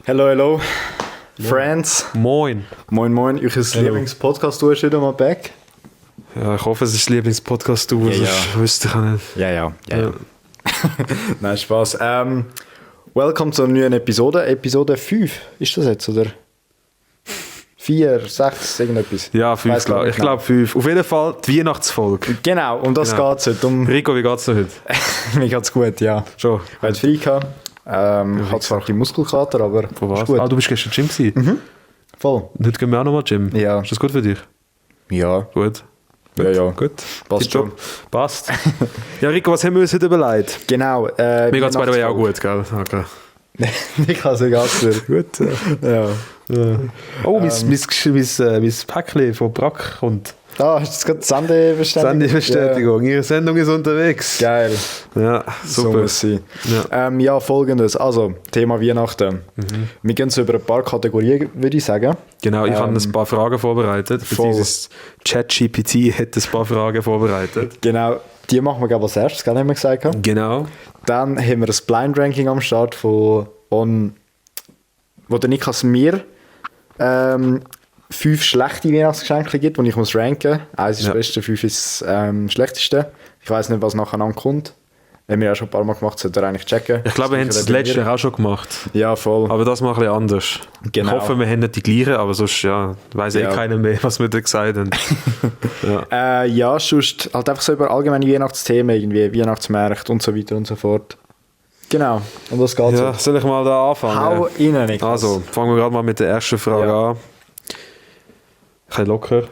Hello, Friends. Moin. Moin. Euer Lieblingspodcast, du hast wieder mal back. Ja, ich hoffe, es ist das Lieblingspodcast, du. Ja. Wüsste ich nicht. Ja. Nein, Spaß. Welcome zur neuen Episode. Episode 5 ist das jetzt, oder? 4, 6, irgendetwas. Ja, 5, glaube ich. Ich glaube 5. Auf jeden Fall die Weihnachtsfolge. Genau, um das geht es heute. Rico, wie geht's dir heute? Mir geht's gut, ja. Schon. Ich habe frei gehabt. Ich hatte zwar ein bisschen Muskelkater, aber Von was? ist gut. Ah, du bist gestern Gym gewesen. Voll. Und heute gehen wir auch nochmal Gym. Ja. Ist das gut für dich? Ja. Gut. Ja. Gut. Passt schon. Passt. Ja, Rico, was haben wir uns heute überlegt? Genau. Mir geht's by the way auch gut, gell? Okay. Ich kann es egal sein. Gut. Ja. Oh, mein Päckchen von Brack kommt. Hast du gerade Sendebestätigung? Sendebestätigung. Ihre Sendung ist unterwegs. Ja. Geil. Ja, So super. muss sein. Ja. Folgendes. Also, Thema Weihnachten. Wir gehen so über ein paar Kategorien, würde ich sagen. Genau, ich habe ein paar Fragen vorbereitet. Voll. Dieses ChatGPT hat ein paar Fragen vorbereitet. Genau, die machen wir, glaube ich, als erstes, gell, haben wir gesagt. Genau. Dann haben wir ein Blind Ranking am Start wo der Niklas mir 5 schlechte Weihnachtsgeschenke gibt, die ich muss ranken. 1 ist das Beste, 5 ist das Schlechteste. Ich weiss nicht, was nacheinander kommt. Haben wir ja schon ein paar Mal gemacht, sollte er eigentlich checken. Ich glaube, wir haben es das letzte Jahr auch schon gemacht. Ja, voll. Aber das mal ein bisschen anders. Genau. Ich hoffe, wir haben nicht die gleichen, aber sonst weiss Ja. keiner mehr, was wir da gesagt haben. Sonst halt einfach so über allgemeine Weihnachtsthemen, irgendwie Weihnachtsmärkte und so weiter und so fort. Genau, und das geht Ja, soll ich mal da anfangen? Hau rein, Niklas. Also, fangen wir gerade mal mit der ersten Frage an. Ein bisschen locker.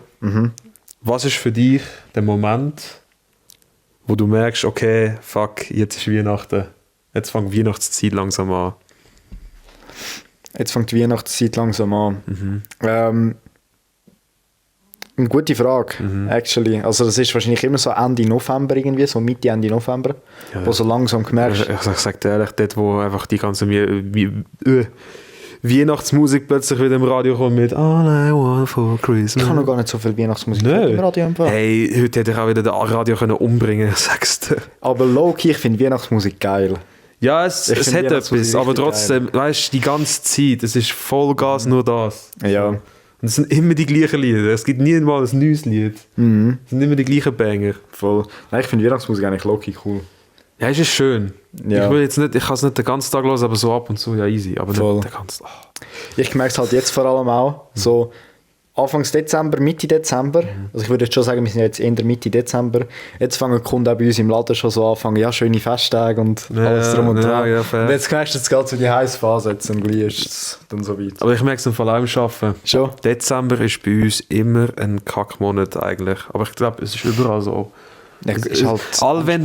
Was ist für dich der Moment, wo du merkst, okay, fuck, jetzt ist Weihnachten. Jetzt fängt Weihnachtszeit langsam an. Jetzt fängt die Weihnachtszeit langsam an. Eine gute Frage, actually. Also das ist wahrscheinlich immer so Ende November irgendwie, so Mitte, Ende November, wo so langsam gemerkt. Ich sag dir ehrlich, dort, wo einfach die ganze Weihnachtsmusik plötzlich wieder im Radio kommt mit All I want for Christmas. Ich habe noch gar nicht so viel Weihnachtsmusik Nö. im Radio im Fall. Hey, heute hätte ich auch wieder das Radio können umbringen, sagst du. Aber low-key, ich finde Weihnachtsmusik geil. Ja, es Ich hat finde Weihnachtsmusik etwas, aber richtig trotzdem, weißt du, die ganze Zeit, es ist Vollgas nur das. Ja. Und es sind immer die gleichen Lieder. Es gibt nie mal ein neues Lied. Es sind immer die gleichen Banger. Voll. Nein, ich finde Weihnachtsmusik eigentlich low-key cool. Ja, es ist schön. Ja. Ich kann es nicht den ganzen Tag hören, aber so ab und zu, ja, easy. Aber Voll. nicht den ganzen Tag. Ich merke es halt jetzt vor allem auch, so Anfangs Dezember, Mitte Dezember, also ich würde jetzt schon sagen, wir sind jetzt eher Mitte Dezember, jetzt fangen die Kunden auch bei uns im Laden schon so an, ja, schöne Festtage und alles drum und dran. Ja, fair. Und jetzt merkst du, jetzt geht so die heiße Phase, jetzt und gleich ist es dann so weit. Aber ich merke es im Fall auch im Arbeiten. Schon? Dezember ist bei uns immer ein Kackmonat eigentlich. Aber ich glaube, es ist überall so. Ja, ist halt All wenn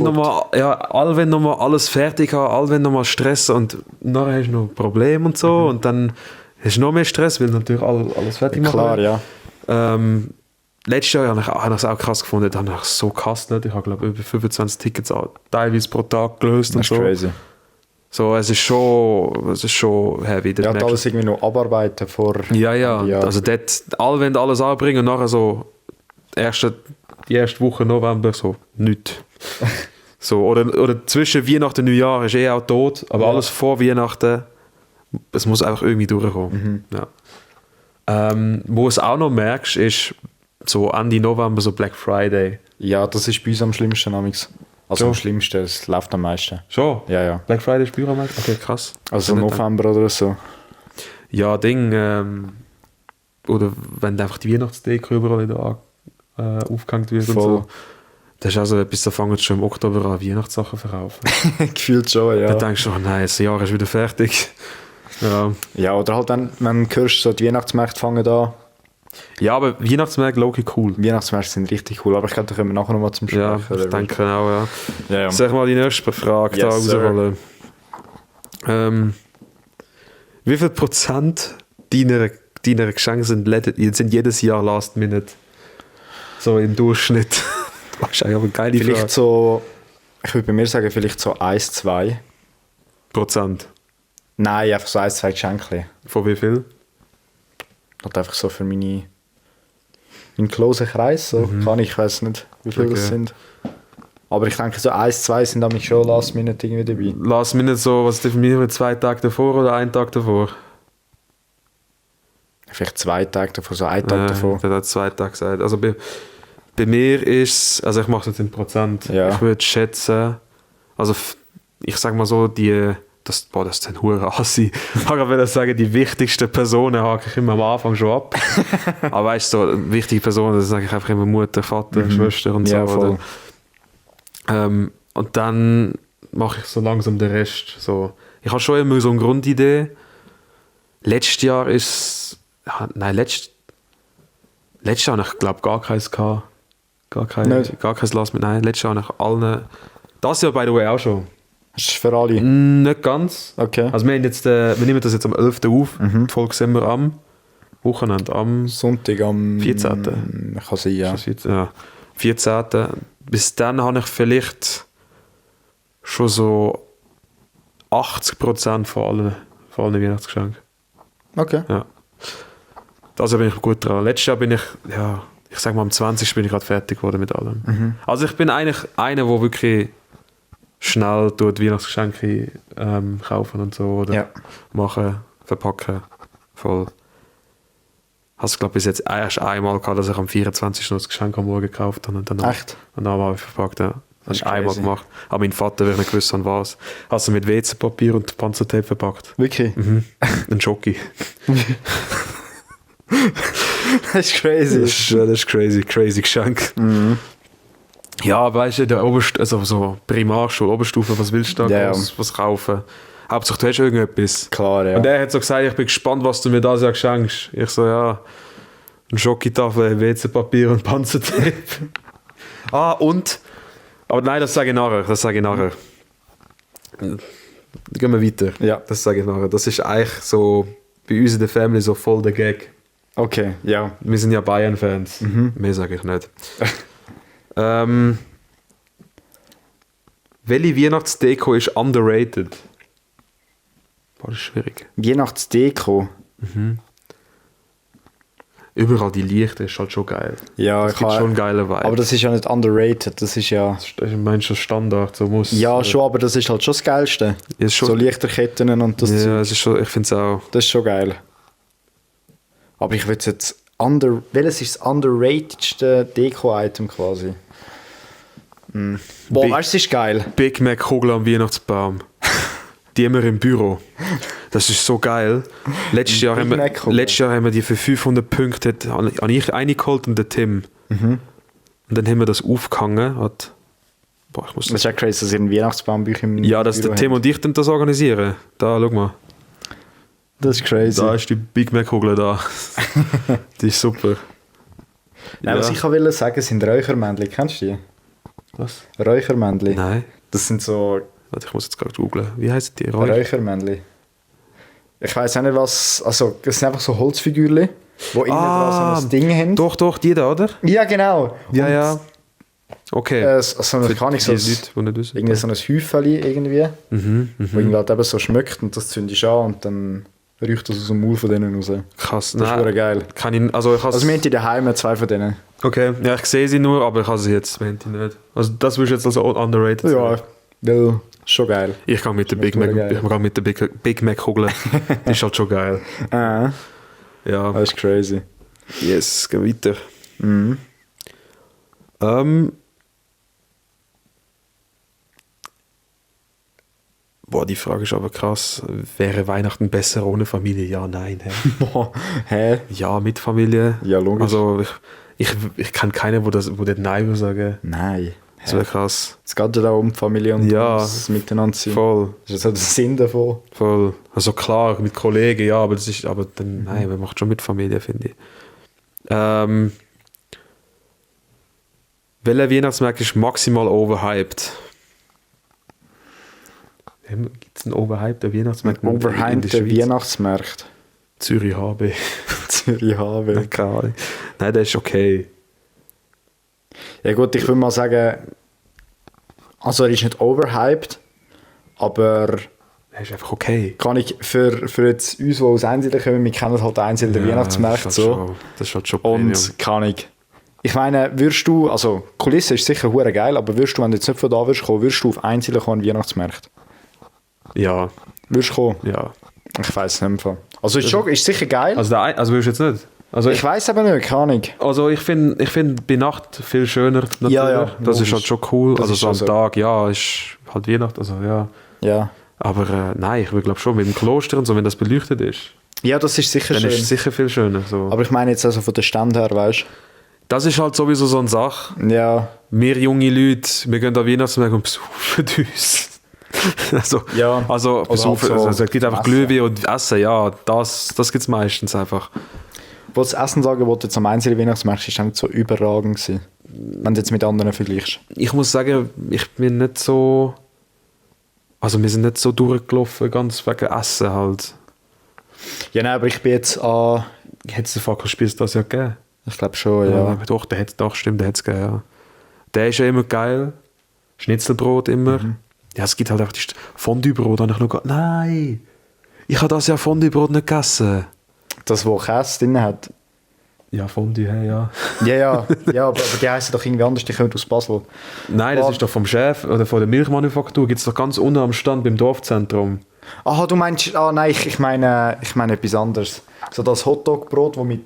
nochmal alles fertig haben, all wenn nochmal Stress und nachher hast du noch Probleme und so und dann hast du noch mehr Stress, weil natürlich alles fertig machen. Klar, ja. Letztes Jahr habe ich es auch krass gefunden, da habe ich so gehasst. Ich habe glaube über 25 Tickets teilweise pro Tag gelöst Das und ist so. crazy. So, es ist schon heavy. Ja, Dort merkst alles irgendwie noch abarbeiten vor... ja. Ja. Also dort, wenn du alles anbringen und nachher so die erste Woche November so nichts. So, oder zwischen Weihnachten und Neujahr ist auch tot, aber alles vor Weihnachten, es muss einfach irgendwie durchkommen. Ja. Wo es auch noch merkst, ist so Ende November, so Black Friday. Ja, das ist bei uns am schlimmsten amigs. Also Schon? am schlimmsten, es läuft am meisten. Schon? Ja. Black Friday ist Büro? Okay, krass. Also November oder so. Ja, oder wenn einfach die Weihnachtsdeko überall wieder aufgehängt wird und Voll. so. Das ist also etwas, da fangen schon im Oktober an Weihnachtssachen zu verkaufen. Gefühlt schon, ja. Da denkst du, oh nein, das Jahr ist wieder fertig. Ja, Ja, oder halt dann, wenn du hörst, so die Weihnachtsmärkte fangen an. ja, aber Weihnachtsmärkte low-key cool. Weihnachtsmärkte sind richtig cool, aber ich glaube, da kommen wir nachher nochmal zum Ja, Sprechen. ich denke auch, ja. Ja. Sag mal die nächste Frage da Yes, sir. rausrollen. Wie viel Prozent deiner Geschenke sind jedes Jahr Last Minute? So im Durchschnitt. Das ist eigentlich aber eine geile Vielleicht Frage. so, ich würde bei mir sagen, vielleicht so 1, 2. Prozent. Nein, einfach so 1, 2 Geschenke. Von wie viel? Halt einfach so für meinen closen Kreis. So kann ich weiß nicht, wie viele das Okay. sind. Aber ich denke, so 1, 2 sind damit schon Last Minute irgendwie dabei. Last Minute so, was definieren wir, 2 Tage davor oder einen Tag davor? Vielleicht 2 Tage davon, so 1 Tag davon. Der hat 2 Tage gesagt. Also bei mir ist also ich mache das in Prozent. Ja. Ich würde schätzen, also ich sage mal so, das sind hure Assi. Ich wollte sagen, die wichtigsten Personen hake ich immer am Anfang schon ab. Aber weißt du, so, wichtige Personen, das sage ich einfach immer Mutter, Vater, Schwester und so. Ja, voll. Oder? Und dann mache ich so langsam den Rest. So. Ich habe schon immer so eine Grundidee. Letztes Jahr ist... letztes Jahr habe ich glaube gar keins gehabt. Gar kein Last mit. Nein, letztes Jahr habe ich allen... Das Jahr, by the way, auch schon. Ist das für alle? Nicht ganz. Okay. Also wir nehmen das jetzt am 11. auf. Die Folge sind wir am Wochenende, am Sonntag am 14. Kann sein, ja. 14. Bis dann habe ich vielleicht schon so 80% von allen Weihnachtsgeschenken. Okay. Ja. Also bin ich gut dran. Letztes Jahr bin ich, ich sag mal am 20. bin ich gerade fertig geworden mit allem. Also ich bin eigentlich einer, der wirklich schnell tut Weihnachtsgeschenke kaufen und so oder machen, verpacken. Voll. Hast du glaube bis jetzt erst einmal gehabt, dass ich am 24. noch das Geschenk am Morgen gekauft habe und dann Echt? Und dann habe ich verpackt, ja. Das ist einmal crazy. gemacht. Aber mein Vater, wenn ich nicht gewusst habe, was. Hast du mit WC-Papier und Panzertape verpackt. Wirklich? Ein Schoki. Das ist crazy. Das ist crazy Geschenk. Ja, weißt du, der also so Primarschule, Oberstufe, was willst du da was kaufen? Hauptsache, du hast irgendetwas. Klar, ja. Und er hat so gesagt, ich bin gespannt, was du mir das Jahr schenkst. Ich so, ja, eine Schokitafel, WC-Papier und Panzertape. Aber nein, das sage ich nachher. Gehen wir weiter. Ja. Das sage ich nachher. Das ist eigentlich so, bei uns in der Family so voll der Gag. Okay, ja. Wir sind ja Bayern-Fans. Mehr sage ich nicht. Welche Weihnachtsdeko ist underrated? Boah, das ist schwierig. Weihnachtsdeko. Überall die Lichter ist halt schon geil. Ja, Das gibt schon einen geilen Vibe. aber das ist ja nicht underrated, das ist ja... Das ist manchmal Standard, so muss. Ja, schon, aber das ist halt schon das Geilste. Ist schon, So Lichterketten und das ja, Zeug. es ist schon, ich finde es auch. Das ist schon geil. Aber ich würde jetzt... Welches ist das underratedste Deko-Item quasi? Boah, weißt du, es ist geil. Big Mac Kugel am Weihnachtsbaum. Die immer im Büro. Das ist so geil. Letztes Jahr haben wir die für 500 Punkte, habe ich reingeholt und der Tim. Und dann haben wir das aufgehangen. Das ist ja crazy, dass ihr einen Weihnachtsbaum bei euch im Ja, dass Büro der Tim habt. und ich das organisieren. Da, schau mal. Das ist crazy. Da ist die Big Mac Kugel da. Die ist super. Nein, was ich wollte sagen, sind Räuchermännchen. Kennst du die? Was? Räuchermännchen. Nein. Das sind so Warte, ich muss jetzt gerade googlen. Wie heißen die? Räuchermännchen. Ich weiss auch nicht was... Also, das sind einfach so Holzfigürchen, die innen dran so ein Ding haben. Doch, die da, oder? Ja, genau. Ja, Und, ja. Okay. So eine, kann ich so Die Leute, die nicht wissen. irgendwie so ein Häufchen irgendwie, wo irgendwie halt eben so schmeckt und das zündest du an und dann riecht das aus dem Maul von denen raus. Krass. Das ist verdammt geil. Also Also wir haben die daheim 2 von denen. okay, ja, ich sehe sie nur, aber ich habe sie jetzt, wenn die nicht. Also das würdest du jetzt als underrated Ja, sagen. weil schon geil. Ich kann mit der Big Schmeckt Mac, geil. ich kann mit der Big Mac Kugel. Die ist halt schon geil. Ah, Ja. das ist crazy. Yes, gehen weiter. Boah, die Frage ist aber krass. Wäre Weihnachten besser ohne Familie? Ja, nein. Hä? Boah, hä? Ja, mit Familie. Ja, logisch. Also ich kenne keinen, wo das Nein würde sagen. Nein. Das wäre krass. Es geht ja da um die Familie und Ja, ums Miteinander sein. Voll. Das ist ja der Sinn davon. Voll. Also klar, mit Kollegen, ja, aber dann, nein, man macht schon mit Familie, finde ich. Welcher Weihnachtsmarkt ist maximal overhyped? Gibt es einen overhyped Weihnachtsmarkt? in der Overhyped Schweiz? Weihnachtsmarkt. Zürich HB. Zürich HW. Keine Ahnung. Nein, der ist okay. Ja gut, ich würde mal sagen, also er ist nicht overhyped, aber Der ist einfach okay. kann ich für jetzt uns, die aus Einsiedeln kommen, wir kennen halt Einsiedeln Weihnachtsmärkte das ist so. schon- Das ist halt schon Premium. Und kann ich meine, würdest du, also Kulisse ist sicher hure geil, aber würdest du, wenn du jetzt nicht von da würdest kommen, würdest du auf Einsiedeln kommen Weihnachtsmärkte? Ja, Würdest du kommen? ja. Ich weiß nicht mehr. Also ist sicher geil. Also willst du jetzt nicht? Also ich weiß aber nicht, keine Ahnung. Also ich finde bei Nacht viel schöner natürlich. Ja, das ist halt schon cool. Das also ist so am so. Tag, ja, ist halt Weihnachten, also ja. Ja. Aber nein, ich glaube schon, mit dem Kloster und so, wenn das beleuchtet ist, Ja, das ist sicher dann schön. ist es sicher viel schöner. So. Aber ich meine jetzt also von der Stand her, weißt Das ist halt sowieso so eine Sache. du? Ja. Wir junge Leute, wir gehen an Weihnachtsmärkte und besuchen uns. Ja. Also besuchen, halt so also es gibt einfach Essen. Glühwein und Essen, ja, das gibt es meistens einfach. Wo das Essensangebot jetzt am einzelnen Weihnachtsmarkt ist, ist so überragend gewesen. Wenn du jetzt mit anderen vergleichst. Ich muss sagen, ich bin nicht so... Also wir sind nicht so durchgelaufen, ganz wegen Essen halt. Ja, nein, aber ich bin jetzt an... Hätte es den Fackelspieß das ja gegeben? Ich glaube schon, ja. Doch, stimmt, der hat es gegeben, ja. Der ist ja immer geil. Schnitzelbrot immer. Ja, es gibt halt einfach das Fondue-Brot. Da habe ich noch gedacht, nein, ich habe das ja Fondue-Brot nicht gegessen. Das, wo Käse drin hat. Ja, Fondue, hey, ja. Ja, aber die heißen doch irgendwie anders, die kommen aus Basel. Nein, das ist doch vom Chef oder von der Milchmanufaktur. Gibt es doch ganz unten am Stand beim Dorfzentrum. Aha, du meinst... nein, ich meine etwas anderes. So das Hotdog-Brot, das mit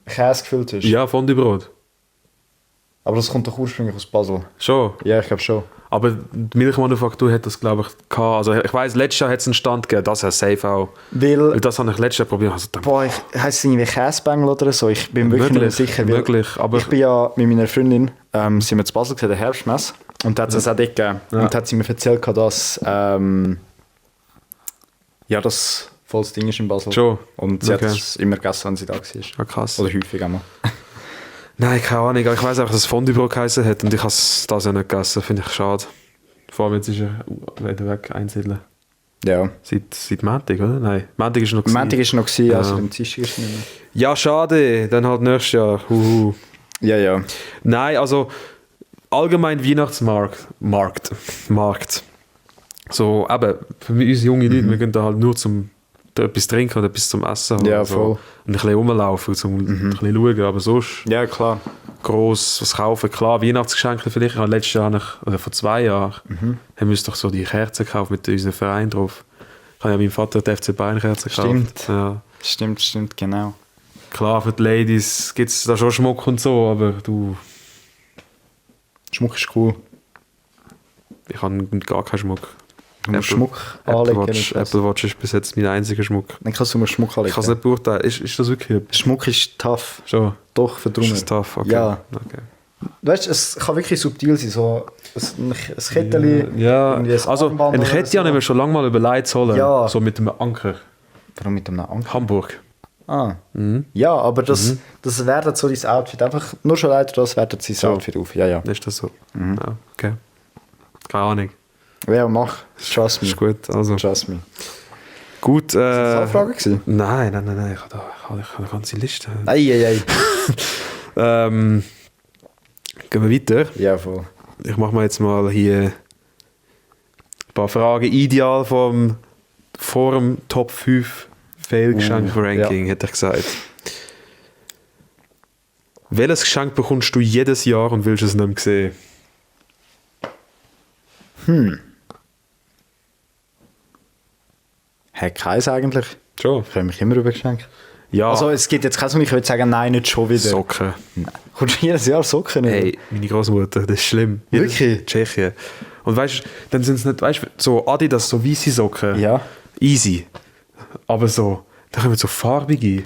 Käse gefüllt ist. Ja, Fondue-Brot. Aber das kommt doch ursprünglich aus Basel. Schon. Ja, ich glaube schon. Aber die Milchmanufaktur hat das, glaube ich, gehabt. Also ich weiss, letztes Jahr hat es einen Stand gegeben, das hat safe auch. Weil das habe ich letztes Jahr probiert. Also, boah, heisst es irgendwie Käsebängel oder so? Ich bin wirklich nicht sicher. Weil möglich, aber... Ich bin ja mit meiner Freundin, sind wir zu Basel gewesen, der Herbstmesse. Und da hat es auch dort gegeben. Ja. Und da hat sie mir erzählt, dass das volles Ding ist in Basel. Schon? Und sie Okay. hat es immer gegessen, wenn sie da war. Ja, krass. Oder häufig einmal. Nein, keine Ahnung. Aber ich weiss einfach, dass es Fondue-Brot geheißen hat und ich habe das ja nicht gegessen. Finde ich schade. Vor allem jetzt ist er wieder weg einsiedeln. Ja. Seit Montag, oder? Nein, Montag ist noch gewesen. Montag ist noch gewesen, Ja. also im Dienstag ist es nicht mehr. Ja, schade. Dann halt nächstes Jahr. Huhu. Ja. Nein, also allgemein Weihnachtsmarkt. Markt. So, eben, für uns junge Leute, wir gehen da halt nur zum etwas trinken und etwas zum Essen haben. Ja, so. voll. Und ein bisschen rumlaufen, zum ein bisschen schauen, aber sonst Ja, klar. gross was kaufen. Klar, Weihnachtsgeschenke vielleicht. Letztes Jahr, oder vor 2 Jahren, haben wir uns doch so die Kerzen gekauft mit unserem Verein drauf. Ich habe ja meinem Vater die FC Bayern Kerzen gekauft. Stimmt. Ja. Stimmt, genau. Klar, für die Ladies gibt es da schon Schmuck und so, aber du, Schmuck ist cool. ich habe gar keinen Schmuck. Du musst Schmuck anlegen. nicht was. Apple Watch ist bis jetzt mein einziger Schmuck. Dann kannst du mal Schmuck anlegen. Ich kann es nicht beurteilen. Ist das wirklich etwas? Schmuck ist tough. Schon. Doch, für Ist Drummer. das tough? Okay. Ja. Okay. Weißt du, es kann wirklich subtil sein. So ein Kettchen. Ja, irgendwie ein also Armband ein oder Kette so. habe ich mir schon lange mal überlegt zu holen. Ja. So mit einem Anker. Warum mit einem Anker? Hamburg. Ah. Ja, aber das wertet so dein Outfit. Einfach nur schon leider, das wertet sein Outfit auf. Ja. Ist das so? Ja, okay. Keine Ahnung. Ja, mach. Trust me. Ist gut. Also. Trust me. Gut. Das war eine Frage gewesen? Nein. Ich habe eine ganze Liste. Ei. Gehen wir weiter. Ja, voll. Ich mache mir jetzt mal hier ein paar Fragen. Ideal vor dem Top 5 Fail-Geschenk-Ranking, hätte ich gesagt. Welches Geschenk bekommst du jedes Jahr und willst es nicht mehr sehen? Hey, keins eigentlich. Schon? Ich freue mich immer über Geschenke. Ja, Also es gibt jetzt keins, wo ich würde sagen, nein, nicht schon wieder. Socken. Kommst du jedes Jahr Socken? Oder? Hey, meine Großmutter, das ist schlimm. Wirklich? Tschechien. Und weißt du, dann sind es nicht, weißt du, so Adidas, so weisse Socken. Ja. Easy. Aber so, da kommen so farbige.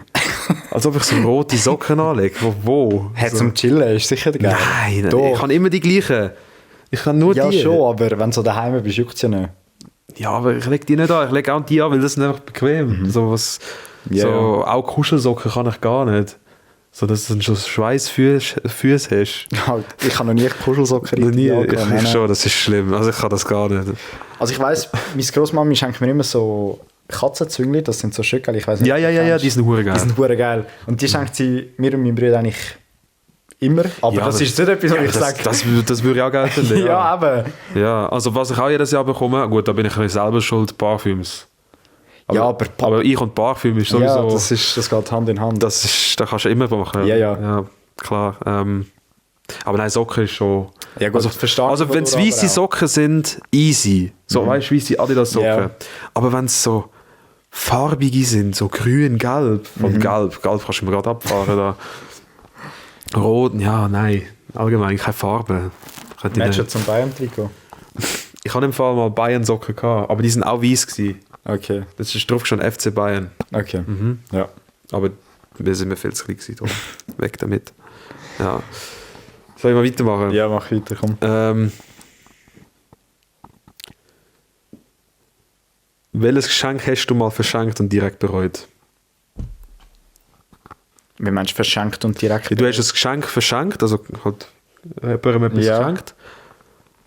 Als ob ich so rote Socken anlege. Wo? Hey, So. zum Chillen ist sicher geil. Nein, Doch. ich habe immer die gleichen. Ich kann nur Ja, die. schon, aber wenn du so daheim bist, juckt es ja nicht. Ja, aber ich lege die nicht an. Ich lege auch die an, weil das ist einfach bequem. So was, Ja, so, auch Kuschelsocken kann ich gar nicht. So, dass du schon Schweißfüße hast. Ich habe noch nie Kuschelsocken Noch nie. richtig angehabt. Ich schon, das ist schlimm. Also ich kann das gar nicht. Also ich weiss, meine Großmami schenkt mir immer so Katzenzüngli, das sind so Schöckel, ich weiß nicht. Ja, ob du kennst. die sind hure Die geil. sind hure geil. Und die schenkt sie mir und meinem Bruder eigentlich immer. Aber Ja, das ist nicht etwas, was ich sage. Das würde ich auch geil finden. Ja, aber. Ja, also was ich auch jedes Jahr bekomme, gut, da bin ich ein bisschen selber schuld, Parfüms. Ja, aber ich und Parfüm ist sowieso... Ja, das geht Hand in Hand. da kannst du immer machen. Ja. Ja, klar. Aber nein, Socken ist schon... Ja, gut, ich verstehe Also den wenn es Verlust, weisse aber auch. Socken sind, easy. So, weißt du, weisse Adidas Socken. Ja. Aber wenn es so farbige sind, so grün, gelb. Von gelb kannst du mir gerade abfahren. Da. Rot, ja, nein. Allgemein keine Farbe. Matchen zum Bayern-Trikot? Ich hatte im Fall mal Bayern-Socken gehabt, aber die sind auch weiß gewesen. Okay. Das ist drauf schon FC Bayern. Okay. Ja. Aber wir sind mir viel zu klein gewesen. Darum. Weg damit. Ja. Soll ich mal weitermachen? Ja, mach weiter, komm. Welches Geschenk hast du mal verschenkt und direkt bereut? Wie meinst du verschenkt und direkt? Du hast ein Geschenk verschenkt, also halt jemandem etwas geschenkt.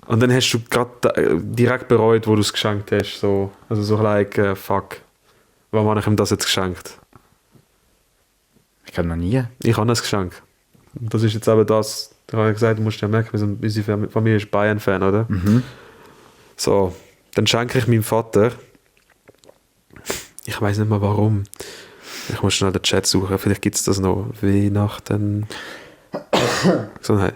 Und dann hast du gerade direkt bereut, wo du es geschenkt hast. So. Also so like, fuck, warum habe ich ihm das jetzt geschenkt? Ich kann noch nie. Ich habe ein Geschenk. Und das ist jetzt eben das, da habe ich gesagt, du musst ja merken, unsere Familie ist Bayern-Fan, oder? So, dann schenke ich meinem Vater, ich weiß nicht mehr warum, ich muss schnell den Chat suchen, vielleicht gibt es das noch, Weihnachten, Gesundheit.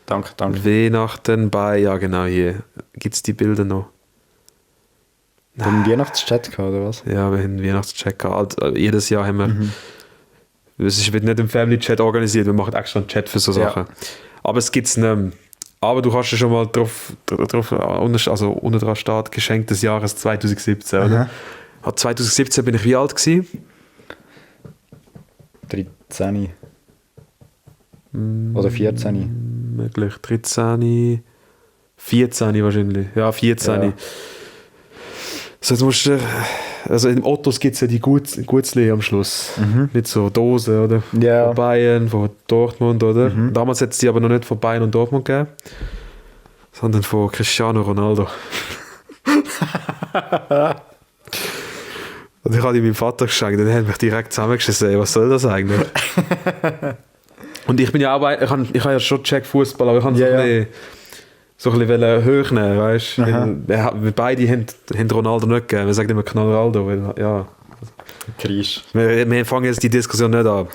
Danke. Weihnachten bei, ja genau, hier gibt es die Bilder noch. Wir haben einen Weihnachtschat gehabt, oder was? Ja, wir haben einen Weihnachtschat gehabt, jedes Jahr haben wir, es wird nicht im Family-Chat organisiert, wir machen extra einen Chat für so Sachen. Aber es gibt es nicht mehr. Aber du kannst ja schon mal drauf also unten dran steht, Geschenk des Jahres 2017, oder? 2017 bin ich wie alt gewesen? 13. Oder 14. Möglich, 13, 14 wahrscheinlich. Ja, 14. Ja. So, jetzt musst du, also in Ottos gibt es ja die Gutzli am Schluss. Mit so Dosen, oder? Ja. Von Bayern, von Dortmund, oder? Damals hat es die aber noch nicht von Bayern und Dortmund gegeben, sondern von Cristiano Ronaldo. Und ich habe die meinem Vater geschenkt, der hat mich direkt zusammengeschissen. Was soll das eigentlich? Und ich bin ja auch ich habe ja schon gecheckt Fußball, aber ich habe so ein bisschen höher nehmen, weißt du? Wir beide haben Ronaldo nicht gegeben. Wir sagen immer Knallraldo, weil, ja. Krisch. Wir fangen jetzt die Diskussion nicht an.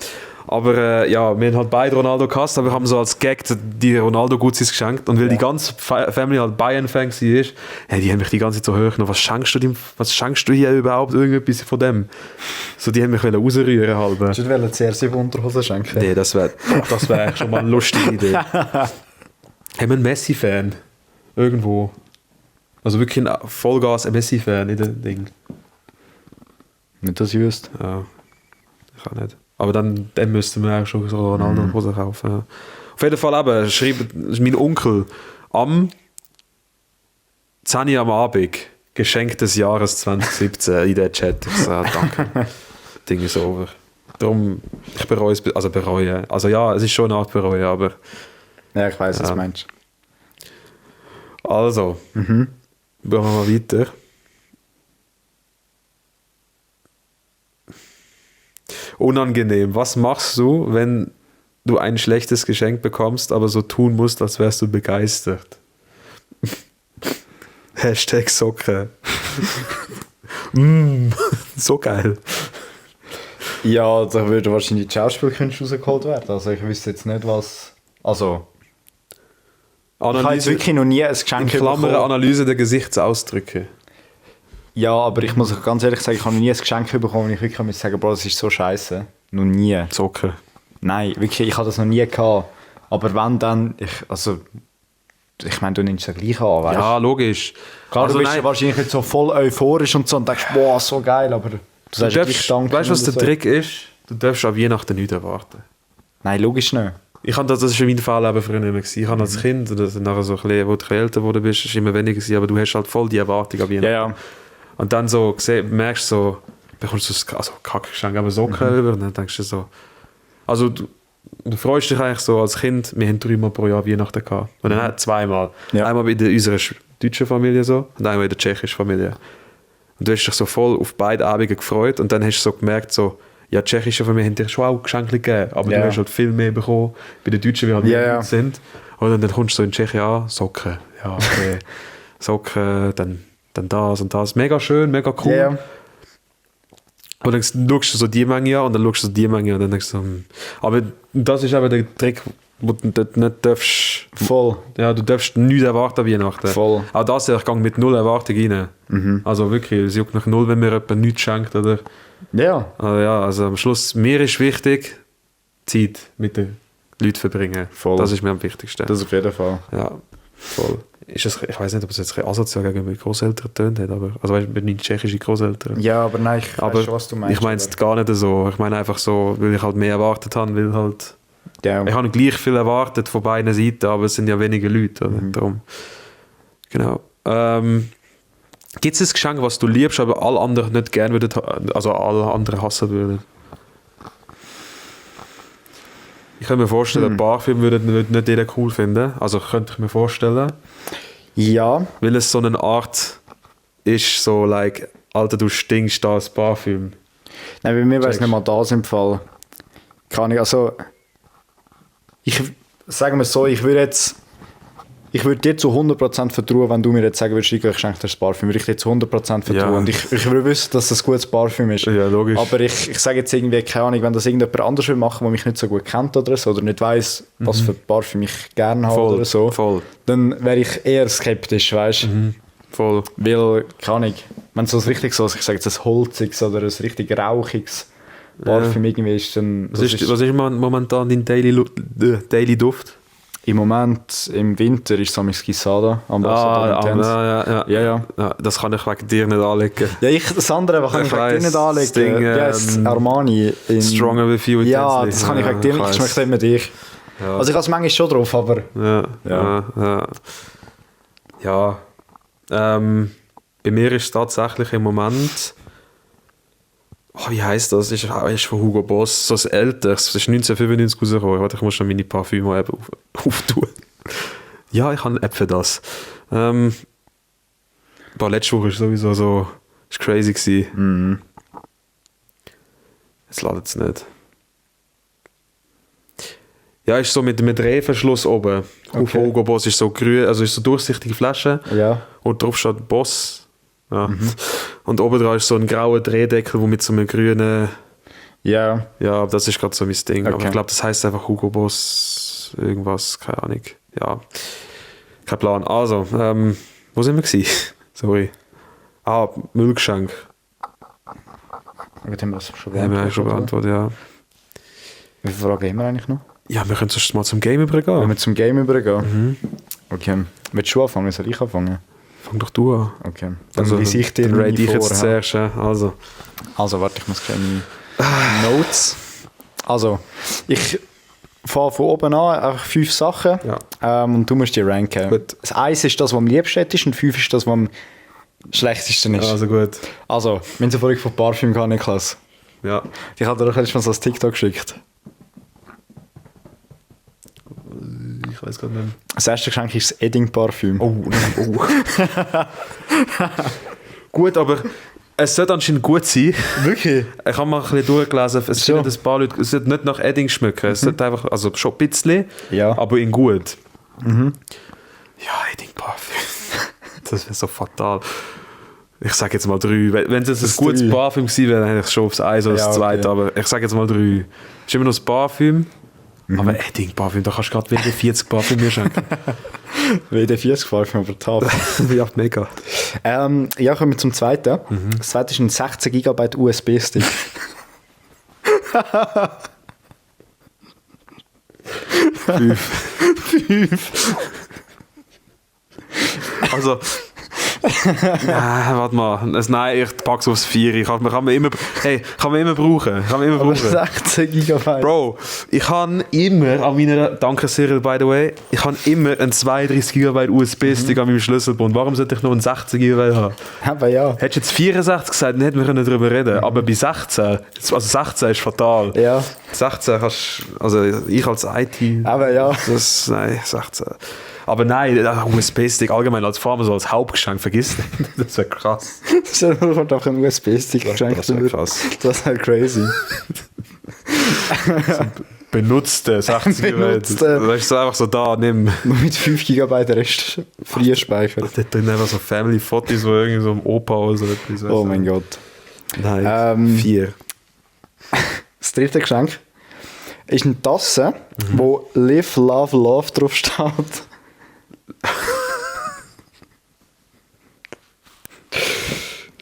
Aber wir haben halt beide Ronaldo gehasst, aber wir haben so als Gag die Ronaldo-Gutsis geschenkt. Und weil die ganze Family halt Bayern-Fan war, die haben mich die ganze Zeit so hoch genommen. Was schenkst du hier überhaupt irgendetwas von dem? So, die haben mich rausrühren halb. Hast du eine CR7-Unterhose schenken? Nee, das wär eigentlich schon mal eine lustige Idee. Haben wir einen Messi-Fan? Irgendwo. Also wirklich ein Vollgas Messi-Fan in dem Ding. Nicht, dass ich wüsste. Ja, ich kann nicht. Aber dann müssten wir auch schon so Ronaldo-Hose kaufen. Ja. Auf jeden Fall eben, schreibt mein Onkel am 10 Uhr am Abend, Geschenk des Jahres 2017 in den Chat. Ich sage, danke. Ding ist over. Darum, ich bereue es, also ja, es ist schon eine Art bereuen, aber... Ja, ich weiss, was du meinst. Also, gehen wir mal weiter. Unangenehm. Was machst du, wenn du ein schlechtes Geschenk bekommst, aber so tun musst, als wärst du begeistert? Hashtag Socke. So geil. Ja, da würde wahrscheinlich die Schauspielkünste rausgeholt werden. Also ich wüsste jetzt nicht, was... Also... Ich habe jetzt wirklich noch nie ein Geschenk bekommen. Analyse der Gesichtsausdrücke. Ja, aber ich muss ganz ehrlich sagen, ich habe noch nie ein Geschenk bekommen, wo ich wirklich muss sagen, Bro, das ist so scheiße. Noch nie. Socken. Nein, wirklich, ich habe das noch nie gehabt. Aber wenn dann, ich meine, du nimmst es ja gleich an, weißt du? Ja, logisch. Klar, also, du bist wahrscheinlich jetzt so voll euphorisch und so und denkst, boah, so geil, aber du sagst gleich Danke. Weißt du, was der Trick ist? Du darfst an Weihnachten nichts erwarten. Nein, logisch nicht. Das war in meinem Fall eben früher nicht mehr gewesen. Ich habe als Kind, nachher so ein bisschen, wo du älter geworden bist, ist immer weniger gewesen, aber du hast halt voll die Erwartung an Weihnachten. Ja. Und dann so merkst du so, bekommst du so ein Kackgeschenk, aber Socken über und dann denkst du so, also du freust dich eigentlich so als Kind, wir haben 3 Mal pro Jahr Weihnachten gehabt. Und dann 2-mal. Ja. Einmal in unserer deutschen Familie so und einmal in der tschechischen Familie. Und du hast dich so voll auf beide Abende gefreut und dann hast du so gemerkt, so, ja, die tschechische Familie haben dir schon auch Geschenke gegeben, aber du hast halt viel mehr bekommen. Bei den Deutschen, wie halt wir sind. Und dann kommst du so in Tschechien an, Socken. Ja, okay. Socken, dann das und das. Mega schön, mega cool. Yeah. Und dann schaust du so die Menge an und dann schaust du so die Menge und dann denkst du so, aber das ist eben der Trick, wo du dort nicht darfst... Voll. Ja, du darfst nichts erwarten an Weihnachten. Voll. Auch das, ich gehe mit null Erwartung rein. Also wirklich, es juckt mich null, wenn mir jemand nichts schenkt, oder? Ja. Also ja, also am Schluss, mir ist wichtig, Zeit mit den Leuten verbringen. Voll. Das ist mir am wichtigsten. Das auf jeden Fall. Ja, voll. Ist es, ich weiß nicht, ob es jetzt asozial gegen meine Großeltern tönt hat, aber also weißt du, meine tschechische Großeltern. Ja, aber nein, ich Aber weiß schon, was du meinst. ich meine es gar nicht so. Ich meine einfach so, weil ich halt mehr erwartet habe, weil halt... Ja. Ich habe gleich viel erwartet von beiden Seiten, aber es sind ja wenige Leute. Oder? Darum. Genau. Gibt es ein Geschenk, was du liebst, aber alle anderen nicht gerne würden, also alle anderen hassen würden? Ich kann mir vorstellen, ein Parfüm würde nicht jeder cool finden. Also könnte ich mir vorstellen. Ja. Weil es so eine Art ist, so like, Alter, du stinkst da als Parfüm. Nein, bei mir wäre es nicht mal das im Fall. Kann ich, also... Sagen wir es so, ich würde dir zu 100% vertrauen, wenn du mir jetzt sagen würdest, ich schenke dir das Parfüm, würde ich dir zu 100% vertrauen. Ja. Und ich würde wissen, dass das ein gutes Parfüm ist. Ja, logisch. Aber ich sage jetzt irgendwie, keine Ahnung, wenn das irgendjemand anderes will machen, der mich nicht so gut kennt oder so, oder nicht weiss, was für Parfüm ich gerne habe oder so, voll. dann wäre ich eher skeptisch, weißt du? Voll. Weil, keine Ahnung, wenn so ein richtig so, ich sage jetzt ein holziges oder ein richtig rauchiges Parfüm irgendwie ist, dann... Was ist momentan dein Daily Duft? Im Moment, im Winter, ist es am Gisada, Ambassador Intense. Ja, das kann ich wegen dir nicht anlegen. Ja, das andere kann ich wegen dir nicht anlegen. Ding, das Armani. Stronger with you. Ja, das kann ich wegen dir nicht. Ich schmeckt immer dich. Ja. Also ich habe es manchmal schon drauf, aber... Ja. Bei mir ist es tatsächlich im Moment... Oh, wie heisst das? Ist von Hugo Boss, so ein älteres. Das ist 1995 rausgekommen. Warte, ich muss schon meine Parfüme auftun. Ja, ich habe eine App für das. Letzte Woche war sowieso so... Das war crazy gewesen. Jetzt ladet es nicht. Ja, ist so mit Drehverschluss oben. Okay. Auf Hugo Boss ist so grün, also ist so durchsichtige Flasche. Ja. Und drauf steht Boss. Ja. Und oben dran ist so ein grauer Drehdeckel, wo mit so einem grünen... Ja. Ja, das ist gerade so mein Ding. Okay. Aber ich glaube, das heisst einfach Hugo Boss irgendwas, keine Ahnung. Ja, kein Plan. Also, wo sind wir gewesen? Sorry. Müllgeschenk. Gut, haben wir das schon Haben wir eigentlich schon beantwortet, ja. Wie viele Fragen haben wir eigentlich noch? Ja, wir können sonst mal zum Game übergehen. Wenn wir zum Game übergehen? Okay. Willst du anfangen? Soll ich anfangen? Fang doch du an. Okay. Dann Also, lese ich dir dann meine rate ich jetzt vor. zuerst. Also. Also, warte, ich muss keine Notes. Also, ich fange von oben an, einfach 5 Sachen. Ja. Und du musst die ranken. Gut. Das 1 ist das, was am liebsten ist, und 5 ist das, was am schlechtesten ist. Also gut. Also, wir haben vorhin von Parfüm gehabt, Niklas. Ja. Ich habe dir doch letztes Mal so ein TikTok geschickt. Ich weiß gerade nicht mehr. Das erste Geschenk ist das Edding-Parfüm. Oh. Gut, aber es sollte anscheinend gut sein. Wirklich? Ich habe mal ein bisschen durchgelesen, es Schon. sind ein paar Leute, es sollte nicht nach Edding schmecken, es sollte einfach, also schon ein bisschen, Ja. aber in gut. Ja, Edding Parfüm. Das wäre so fatal. Ich sage jetzt mal 3. Wenn es ein gutes 3. Parfüm gewesen wäre, dann hätte ich schon aufs 1 oder Ja, das 2, okay. aber ich sage jetzt mal 3. Es ist immer noch das Parfüm, aber Edding Parfüm, da kannst du gerade wieder 40 Parfüm mir schenken. WD-40 Parfüm, aber top. Ja, mega. Ja, kommen wir zum zweiten. Das zweite ist ein 16 GB USB-Stick. Also, ja, warte mal. Nein, ich pack's aufs 4. Kann man immer brauchen. Aber 16 GB. Bro, ich habe immer an meiner Danke-Serial, by the way, ich habe immer einen 32 GB USB-Stick an meinem Schlüsselbund. Warum sollte ich noch einen 16 GB haben? Aber ja. Hättest du jetzt 64 gesagt, dann hätten wir darüber reden können. Aber bei 16, also 16 ist fatal. Ja. 16 kannst also ich als IT... Aber ja. Nein, 16. Aber nein, USB-Stick allgemein als Farmer so als Hauptgeschenk, vergiss nicht. Das wäre krass. Stell dir vor, doch ein USB-Stick geschenkt. Das wäre krass. Das wäre crazy. Benutzte 60 GB. Benutzte. Da ist so einfach so da, nimm. Nur mit 5 GB Rest Freie-Speicher. Da drin einfach so Family-Fotos, wo irgendwie so im Opa oder so etwas. Oh mein Gott. Nein, 4. Das dritte Geschenk. ist eine Tasse, wo Live, Love, Love drauf steht.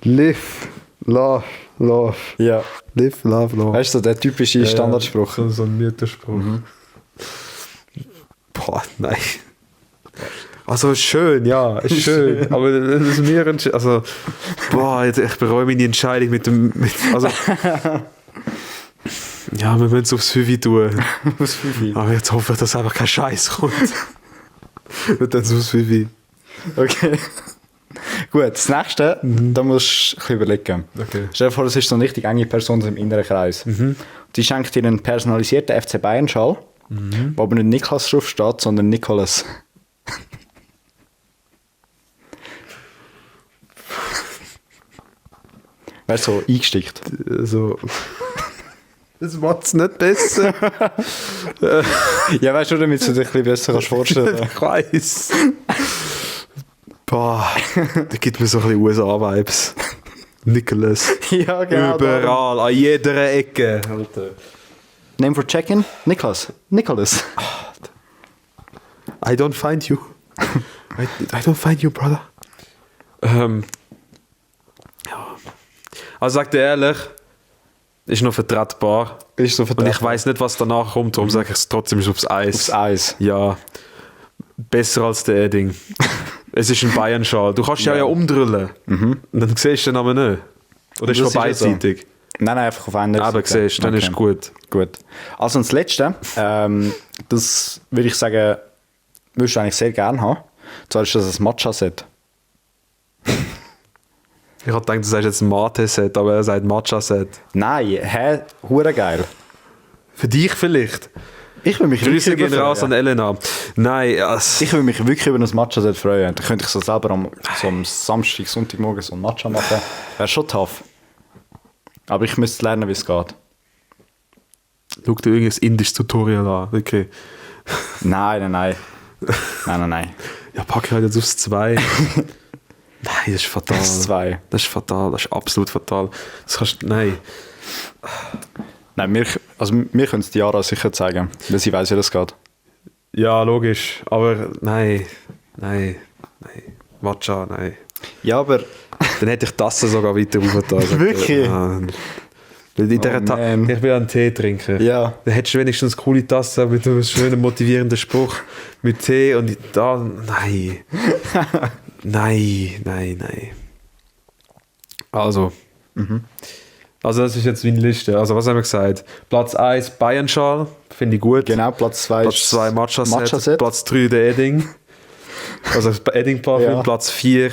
Live, love, love. Ja. Live, love, love. Weißt du, der typische Standardspruch. So ein Mütterspruch. Boah, nein. Also schön, ja, ist schön. Aber das ist mir also boah, ich bereue meine Entscheidung also ja, wir müssen es aufs Hüvi tun. Was für viel? Aber jetzt hoffe ich, dass einfach kein Scheiß kommt. Wird dann aufs Hüvi. Okay. Gut, das nächste, da musst du ein bisschen überlegen. Okay. Stell dir vor, das ist so eine richtig enge Person im inneren Kreis. Die schenkt dir einen personalisierten FC Bayern-Schal, wo aber nicht Niklas drauf steht, sondern Nikolas. Weißt du, so eingestickt. So. Das macht es nicht besser. Ja, weißt du, damit du dir ein bisschen besser kannst vorstellen Ich weiss. Boah, das gibt mir so ein bisschen USA-Vibes. Nicholas. Ja, genau. Überall, an jeder Ecke. Alter. Name for check-in? Niklas. Nicholas. I don't find you. I don't find you, brother. Ja. Also sag dir ehrlich, ist noch vertretbar. Ist so Und vertretbar. ich weiss nicht, was danach kommt, darum sage ich es trotzdem ist aufs Eis. Aufs Eis. Ja. Besser als der Edding. Es ist ein Bayern-Schal. Du kannst ja umdrüllen. Und dann siehst du den aber nicht. Oder ist Das schon ist ja so. beidseitig? Nein, einfach auf einer Aber siehst du, dann ist gut. Gut. Also und das Letzte, das würde ich sagen, würdest du eigentlich sehr gerne haben. Und zwar ist das ein Matcha-Set. Ich habe gedacht, du sagst jetzt ein Mate-Set, aber er sagt Matcha-Set. Nein, hure geil. Für dich vielleicht. Ich würde mich Grüße wirklich gehen raus an freuen. Elena. Nein, Ich würde mich wirklich über ein Matcha-Set freuen. Da könnte ich so selber so am Samstag, Sonntagmorgen so ein Matcha machen. Wäre schon tough. Aber ich müsste lernen, wie es geht. schau dir irgendein indisches Tutorial an. Okay. Nein. Ja, pack halt jetzt aufs 2. Nein, das ist fatal. Das 2. Das ist fatal, das ist absolut fatal. Das kannst nein. Nein, wir können es Diara sicher zeigen, weil sie weiss, wie das geht. Ja, logisch. Aber nein. Matcha, nein. Ja, aber Dann hätte ich die Tasse sogar weiter aufgetan. Wirklich? Ja. Weil in dieser man. ich will einen Tee trinken. Ja. Dann hättest du wenigstens eine coole Tasse mit einem schönen motivierenden Spruch mit Tee und da. Nein. Nein. Also. Also das ist jetzt meine Liste. Also was haben wir gesagt? Platz 1 Bayern-Schal, finde ich gut. genau, Platz 2 Platz 2 Matcha-Set. Matcha-Set. Platz 3 der Edding. Also das Edding-Parfüm. Ja. Platz 4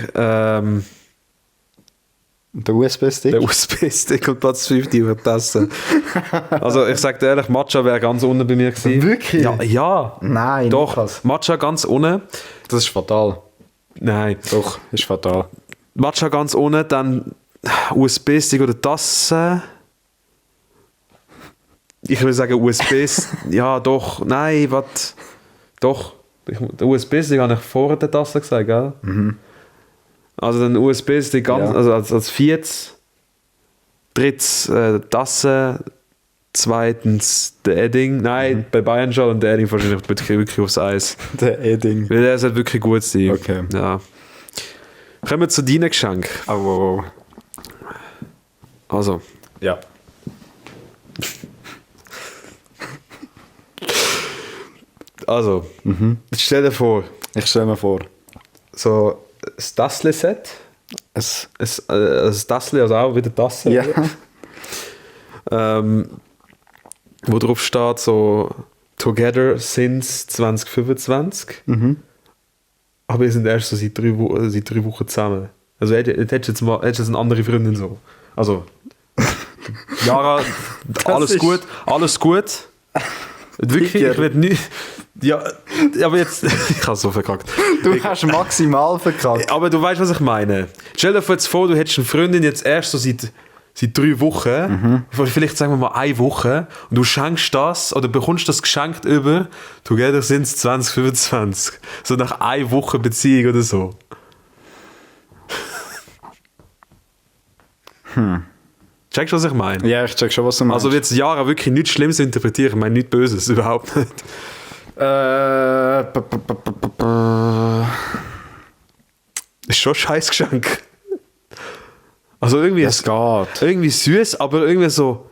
Der USB-Stick. der USB-Stick und Platz 5 die Tasse. Also ich sage dir ehrlich, Matcha wäre ganz unten bei mir gewesen. Wirklich? Ja. Nein, Doch, krass. Matcha ganz unten. Das ist fatal. Nein. Doch, ist fatal. Matcha ganz unten, dann USB-Stick oder Tasse. Ich würde sagen USB-Stick. Ja, doch. Nein, was? Doch. Der USB-Stick habe ich vor der Tasse gesagt, gell? Also dann USB-Stick ganz, Ja. also als viertes. Drittens Tasse. Zweitens der Edding. Nein, bei Bayern schon und der Edding wahrscheinlich wirklich aufs Eis. Der Edding. Weil der sollte wirklich gut sein. Okay. Ja. Kommen wir zu deinen Geschenken. Oh. Also, Ja. jetzt stell dir vor, Ich stelle mir vor. so ein Tassle-Set. Es, Ein Tassle, also auch wieder Tasse. ja. Wo drauf steht so Together since 2025. Aber wir sind erst so seit 3 Wochen zusammen. Also hättest du jetzt eine andere Freundin so. Also Jara, alles ist- gut, alles gut. Wirklich, ich will nicht. Ja, aber jetzt. Ich habe so verkackt. Du hast maximal verkackt. Aber du weißt, was ich meine. Stell dir jetzt vor, du hättest eine Freundin jetzt erst so seit 3 Wochen, vielleicht sagen wir mal 1 Woche, und du schenkst das oder bekommst das geschenkt über Together since 2025. So nach 1 Woche Beziehung oder so. Checkst du, was ich meine? Ja, ich check schon, was du meinst. Also wird Jara wirklich nichts Schlimmes interpretieren. Ich meine nichts Böses, überhaupt nicht. Ist schon ein Scheißgeschenk. Also irgendwie, Es geht. irgendwie süß, aber irgendwie so.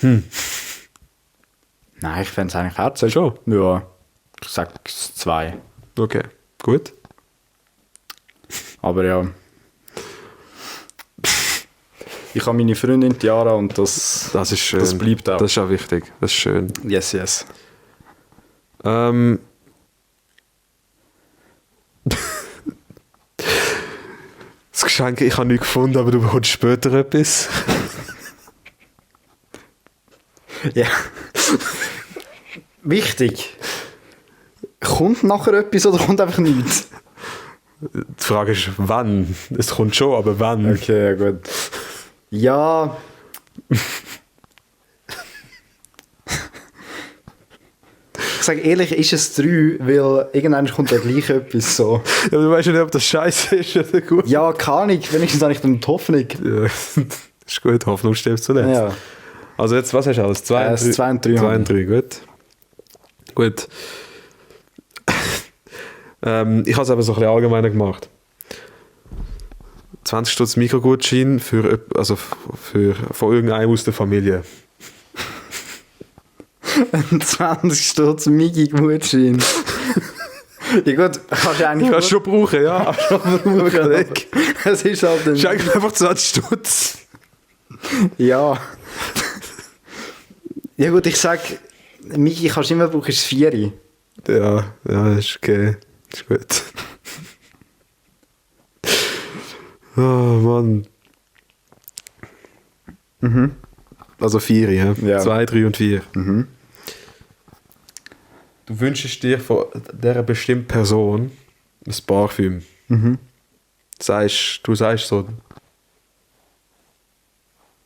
Nein, ich fände es eigentlich herzig. Schon? Ja, ich sag 2. Okay, gut. Aber ja. Ich habe meine Freundin Tiara und das Das ist schön. Das bleibt auch. Das ist auch wichtig. Das ist schön. Yes. Das Geschenk, ich habe nichts gefunden, aber du bekommst später etwas. Ja. Wichtig. Kommt nachher etwas oder kommt einfach nichts? Die Frage ist, wann? Es kommt schon, aber wann? Okay, ja gut. Ja. Ich sage ehrlich, ist es 3, weil irgendwann kommt ja gleich etwas so. Ja, du weißt ja nicht, ob das scheiße ist oder gut. Ja, keine Ahnung. Wenigstens habe ich dann die Hoffnung. Ja, ist gut, Hoffnung stirbt zuletzt. Ja. Also jetzt, was hast du alles? 2 Das 2 und 3. 2 und 3, gut. Gut. Ich habe es aber so ein bisschen allgemeiner gemacht. 20 Stutz Mikrogutschein von irgendeinem aus der Familie. 20 Stutz Migi-Gutschein. Ja gut, kannst du eigentlich Kannst du schon brauchen, ja. brauchen. Es ist halt ein... Schenk mir einfach 20 Stutz. Ja. Ja gut, ich sag, Migi kannst du immer brauchen, ist 4. Ja, ist okay. Ist gut. Oh Mann. Also 4, ja? Ja. 2, 3 und 4. Du wünschst dir von dieser bestimmten Person ein Parfüm. Du sagst so,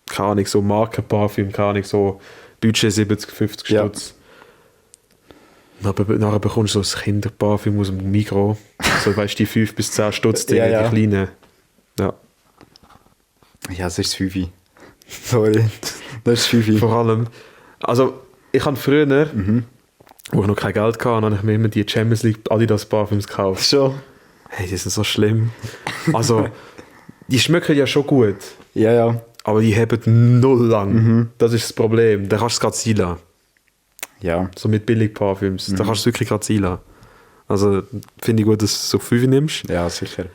keine Ahnung, so Markenparfüm, keine Ahnung, so Budget 70, 50 Ja. Stutz. Nachher bekommst du so ein Kinderparfüm aus dem Migros. So, weißt du, die 5 bis 10 Stutz, die Ja. kleinen. Ja. Ja, das ist 5. Sorry. Das ist 5. Vor allem, also ich habe früher, wo ich noch kein Geld hatte, habe ich mir immer die Champions League Adidas Parfüms gekauft. Schon? Hey, die sind so schlimm. Also, die schmecken ja schon gut, Ja. aber die haben null lang. Das ist das Problem. Da kannst du es gerade sein lassen. Ja. So mit Billig-Parfüms. Da kannst du es wirklich gerade sein lassen. Also, finde ich gut, dass du so 5 nimmst. Ja, sicher.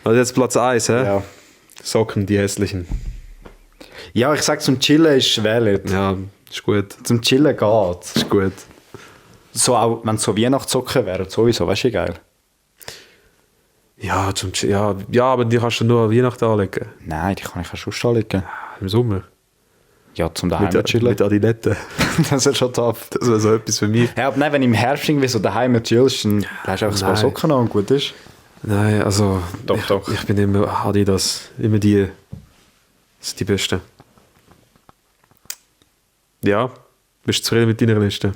Also jetzt Platz 1, hä? Ja. Socken, die hässlichen. Ja, ich sag, zum Chillen ist schwer. Ja, ist gut. Zum Chillen geht's. Ist gut. So auch, wenn es so Weihnachtssocken wären, sowieso, weißt du, geil. Ja, aber die kannst du nur an Weihnachten anlegen. Nein, die kann ich auch schon anlegen. Im Sommer. Ja, zum daheim Mit chillen. Adiletten. Das ist schon tough. Das wäre so etwas für mich. Ja, aber nein, wenn du im Herbst irgendwie so daheim chillst, dann hast du einfach ein paar Nein. Socken an und gut ist. Nein, also. Doch. Ich bin immer Adidas. Immer die. Das sind die Besten. Ja. Bist du zufrieden mit deiner Liste?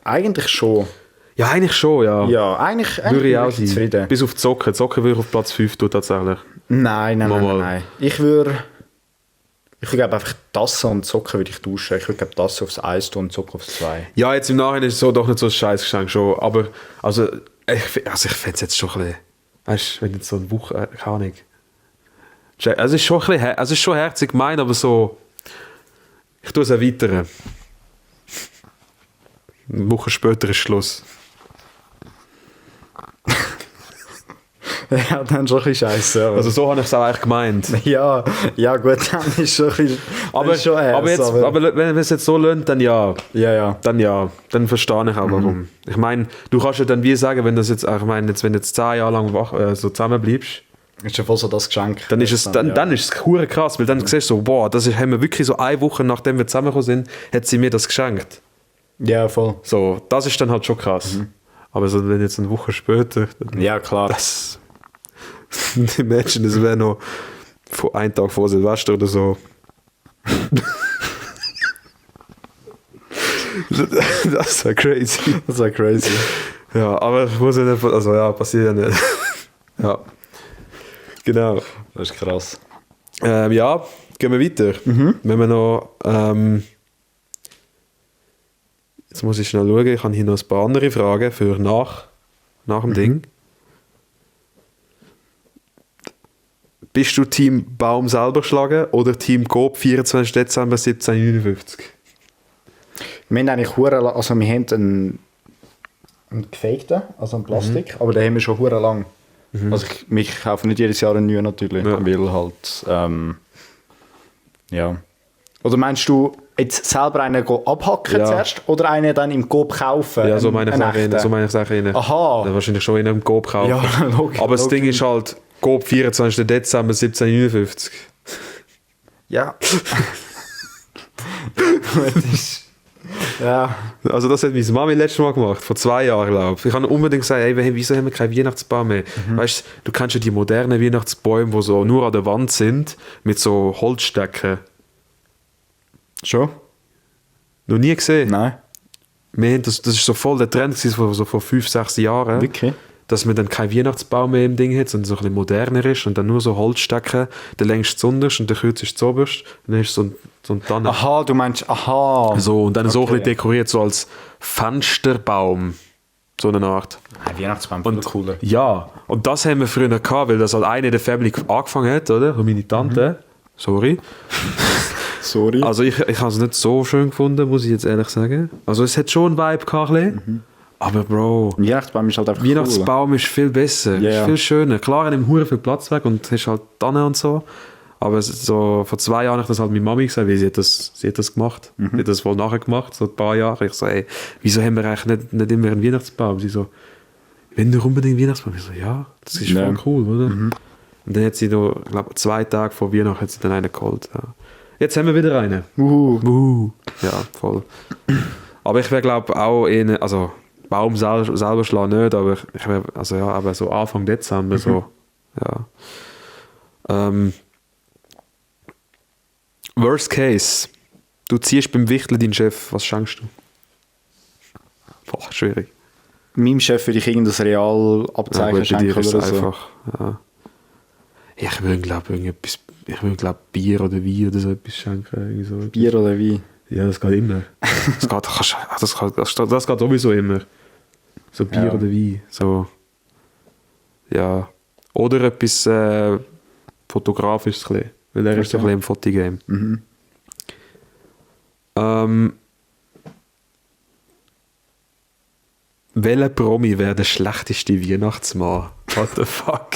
Eigentlich schon. Ja, eigentlich schon, ja. Ja, eigentlich Würde ich bin auch sein. zufrieden. Bis auf die Socken. Die Socken würde ich auf Platz 5 tun, tatsächlich. Nein. Mal. Ich würde glaube einfach Tasse und Socken würde ich tauschen. Ich würde glaube Tasse aufs 1 tun und Socken aufs 2. Ja, jetzt im Nachhinein ist es so doch nicht so ein Scheißgeschenk schon. Aber, also ich fände es jetzt schon ein bisschen. Weißt du, wenn jetzt so eine Woche. Keine Ahnung. Also, es ist schon ein bisschen, es ist schon herzig gemeint, aber so. Ich tue es erweitern. Eine Woche später ist Schluss. Ja, dann schon ein bisschen scheiße. Also so habe ich es auch eigentlich gemeint. Ja, gut, dann ist schon ein bisschen. Aber, ist schon aber wenn es jetzt so lönt, dann ja. Ja. Dann verstehe ich auch warum. Ich meine, du kannst ja dann wie sagen, wenn das jetzt, ich meine, jetzt, wenn du jetzt 10 Jahre lang so zusammenbleibst, ist schon voll so das Geschenk. dann ist es dann ist es hure krass, weil dann siehst du so, boah, haben wir wirklich so eine Woche, nachdem wir zusammengekommen sind, hat sie mir das geschenkt. Ja, voll. So, das ist dann halt schon krass. Aber so, wenn jetzt eine Woche später, dann Ja, klar. das die Menschen, das wäre noch vor einem Tag vor Silvester oder so. Das wäre crazy. Das war crazy. Ja, aber muss ja nicht, also ja, passiert ja nicht. Ja. Genau. Das ist krass. Ja, gehen wir weiter. Wenn wir noch... jetzt muss ich schnell schauen, ich habe hier noch ein paar andere Fragen für nach dem Ding. Bist du Team Baum selber schlagen oder Team Coop 24. Dezember 1759? Wir haben eigentlich also wir haben einen gefakten, also einen Plastik, aber den haben wir schon hure lang. Also wir kaufen nicht jedes Jahr einen neuen natürlich, weil halt, ja. Oder meinst du jetzt selber einen abhacken zuerst oder einen dann im Coop kaufen? Ja, so meine ich es auch. Aha. Dann wahrscheinlich schon in einem Coop kaufen. Ja, logisch. Aber das Ding ist halt, Coop 24. Dezember 1759. Ja. Ja. Also das hat meine Mami letztes Mal gemacht, vor 2 Jahren, glaube ich. Ich habe unbedingt gesagt, ey, wieso haben wir keinen Weihnachtsbaum mehr? Weißt du kennst ja die modernen Weihnachtsbäume, die so nur an der Wand sind, mit so Holzstecken. Schon? Noch nie gesehen? Nein. Das ist so voll der Trend gewesen, so vor 5, 6 Jahren. Wirklich? Dass man dann keinen Weihnachtsbaum mehr im Ding hat, sondern so ein bisschen moderner ist und dann nur so Holzstecken, der längst zuunterst und der kürzest zuoberst und dann ist so ein Tannen. Aha, du meinst, aha. So, und dann so ein bisschen dekoriert, so als Fensterbaum. So eine Art. Ein Weihnachtsbaum, und cooler. Ja, und das haben wir früher gehabt, weil das halt eine der Family angefangen hat, oder? Und meine Tante. Sorry. Sorry. Also ich habe es nicht so schön gefunden, muss ich jetzt ehrlich sagen. Also es hat schon einen Vibe gehabt, aber Bro, ein Weihnachtsbaum ist halt einfach Weihnachtsbaum ist viel besser, Yeah. ist viel schöner. Klar, er nimmt hure viel Platz weg und hast halt Tannen und so. Aber es ist so, vor 2 Jahren habe ich das halt mit Mami gesagt, weil sie hat das gemacht. Sie hat das wohl nachher gemacht, so ein paar Jahre. Ich so, ey, wieso haben wir eigentlich nicht immer einen Weihnachtsbaum? Sie so, wenn du unbedingt einen Weihnachtsbaum? Ich so, ja, das ist voll cool, oder? Und dann hat sie noch, ich glaube, 2 Tage vor Weihnachten hat sie dann einen geholt. Ja. Jetzt haben wir wieder einen. Ja, voll. Aber ich wäre, glaube ich, auch also Baum selber schlagen nicht, aber ich wäre, also ja, aber so Anfang Dezember, so, ja. Worst Case, du ziehst beim Wichteln deinen Chef, was schenkst du? Boah, schwierig. Meinem Chef würde ich irgendein Realabzeichen schenken oder so. Einfach, ja. Ich würde, glaube Bier oder Wein oder so etwas schenken. Irgendwie so. Bier oder Wein? Ja, das geht immer. Das geht sowieso immer. So Bier oder Wein. So. Ja. Oder etwas Fotografisches, weil er ist so ein bisschen im Fotogame. Welcher Promi wäre der schlechteste Weihnachtsmann? What the fuck?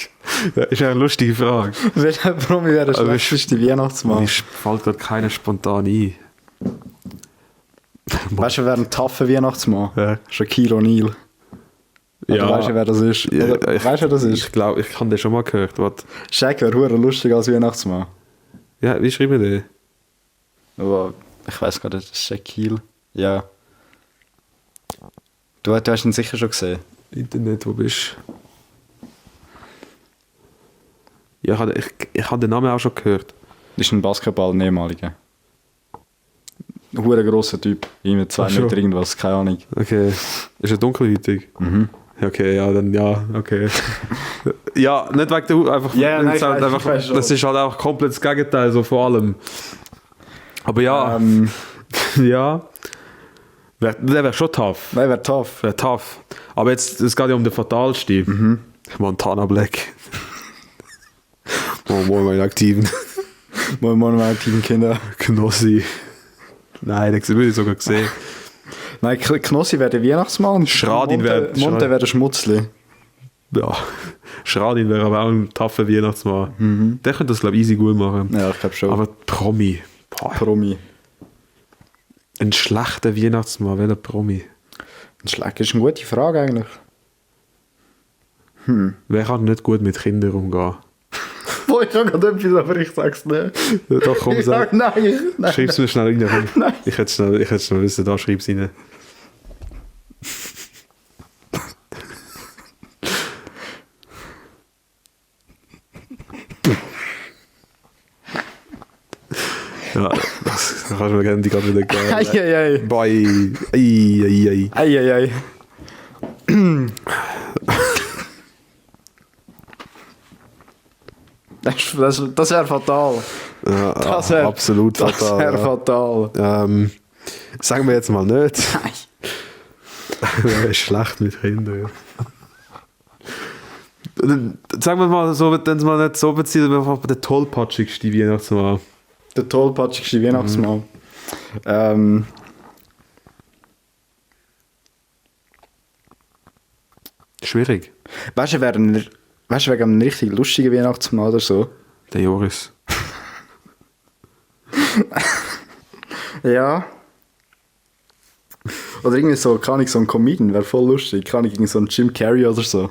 Das ist eine lustige Frage. Welcher Promi wäre der schlechteste Weihnachtsmann? Mir fällt gerade keiner spontan ein. Weißt du, wer ein taffer Weihnachtsmann? Ja. Shaquille O'Neal. Ja. Weißt du, wer das ist? Ja, weißt du, wer das ist? Ich glaube, ich habe den schon mal gehört. What? Shaq wäre hure lustig als Weihnachtsmann. Ja, wie schreiben wir den? Aber ich weiß gar nicht, Shaquille. Ja. Du hast ihn sicher schon gesehen. Internet, wo bist du? Ja, ich habe den Namen auch schon gehört. Das ist ein Basketball-Ehemaliger. Ein hure grosser Typ. Irgendwie 2 Meter irgendwas, keine Ahnung. Okay. Ist er dunkelhäutig? Okay, ja, dann ja, okay. Ja, nicht wegen der einfach. Ja, nein, halt das ist halt auch komplett das Gegenteil, so vor allem. Aber ja, ja. Der wäre schon tough. Nein, wäre tough. Wäre tough. Aber jetzt, es geht ja um den fatalste. Montana Black. Moin, meine Aktiven. Moin, meine aktiven Kinder. Knossi. Nein, den würde ich sogar gesehen. Nein, Knossi wäre der Weihnachtsmann und Schradin wäre der Schmutzli. Ja. Schradin wäre aber auch ein taffer Weihnachtsmann. Der könnte das, glaube ich, easy gut machen. Ja, ich glaube schon. Aber Promi. Boah. Promi. Ein schlechter Weihnachtsmann, welcher Promi? Das ist eine gute Frage eigentlich. Wer kann nicht gut mit Kindern umgehen? Boah, ich habe gerade etwas, aber ich sag's nicht. Ja, doch, komm, sag. Nein. Schreib's mir schnell rein. Nein. Ich hätte schnell wissen, da schreib's rein. Ja, das kannst du mir gerne die ganze wieder geben. Eieiei. Bye. Eieiei. Eieiei. Das wäre fatal. Ja, Das wäre absolut fatal. Das wäre fatal. Sagen wir jetzt mal nicht. Nein. Das ist schlecht mit Kindern. Sagen wir mal so, wenn es mal nicht so bezieht, einfach der tollpatschigste Weihnachtsmann. Der tollpatschigste Weihnachtsmann. Schwierig. Weißt du, wegen einem richtig lustigen Weihnachtsmann oder so? Der Joris. Ja. Oder irgendwie so, kann ich so ein Comedian, wäre voll lustig. Kann ich irgendwie so ein Jim Carrey oder so.